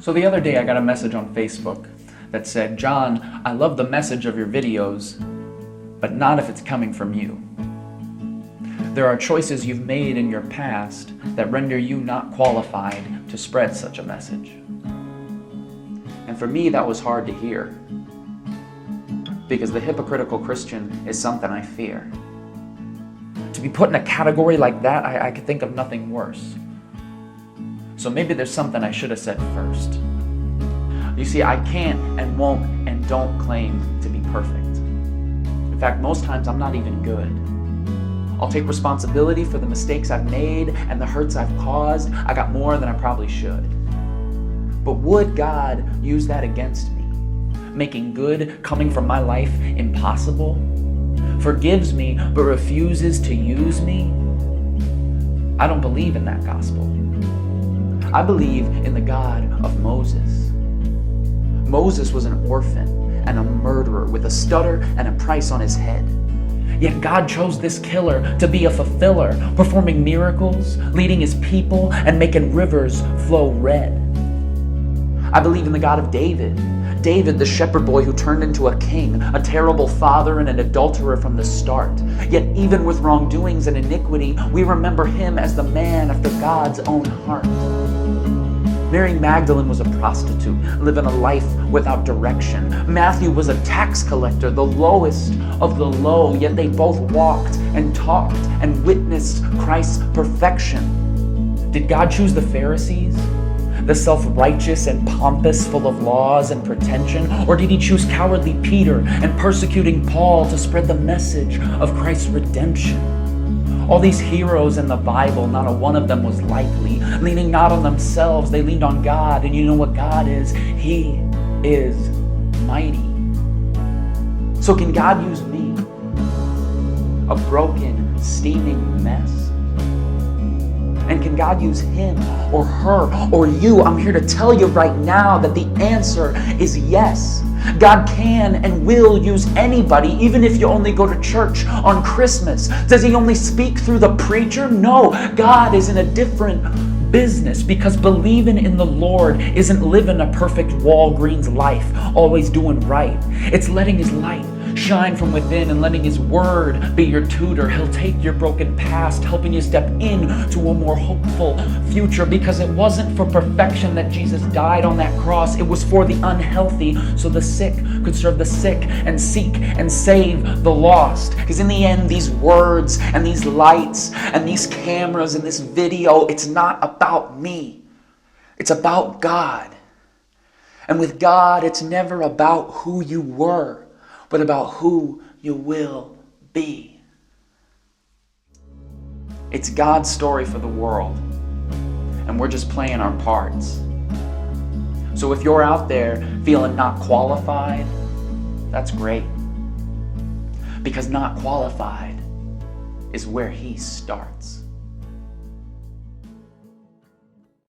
So the other day I got a message on Facebook that said, "John, I love the message of your videos, but not if it's coming from you. There are choices you've made in your past that render you not qualified to spread such a message." And for me, that was hard to hear, because the hypocritical Christian is something I fear. To be put in a category like that, I could think of nothing worse. So maybe there's something I should have said first. You see, I can't and won't and don't claim to be perfect. In fact, most times I'm not even good. I'll take responsibility for the mistakes I've made and the hurts I've caused. I got more than I probably should. But would God use that against me, making good coming from my life impossible? Forgives me but refuses to use me? I don't believe in that gospel. I believe in the God of Moses. Moses was an orphan and a murderer with a stutter and a price on his head. Yet God chose this killer to be a fulfiller, performing miracles, leading his people, and making rivers flow red. I believe in the God of David. David, the shepherd boy who turned into a king, a terrible father and an adulterer from the start. Yet even with wrongdoings and iniquity, we remember him as the man after God's own heart. Mary Magdalene was a prostitute, living a life without direction. Matthew was a tax collector, the lowest of the low, yet they both walked and talked and witnessed Christ's perfection. Did God choose the Pharisees? The self-righteous and pompous, full of laws and pretension? Or did he choose cowardly Peter and persecuting Paul to spread the message of Christ's redemption? All these heroes in the Bible, not a one of them was likely. Leaning not on themselves, they leaned on God. And you know what God is? He is mighty. So can God use me, a broken, steaming mess? And can God use him or her or you? I'm here to tell you right now that the answer is yes. God can and will use anybody, even if you only go to church on Christmas. Does he only speak through the preacher? No, God is in a different business, because believing in the Lord isn't living a perfect Walgreens life, always doing right. It's letting his light shine from within and letting his word be your tutor. He'll take your broken past, helping you step into a more hopeful future, because it wasn't for perfection that Jesus died on that cross. It was for the unhealthy, so the sick could serve the sick and seek and save the lost. Because in the end, these words and these lights and these cameras and this video, it's not about me. It's about God. And with God, it's never about who you were, but about who you will be. It's God's story for the world, and we're just playing our parts. So if you're out there feeling not qualified, that's great, because not qualified is where he starts.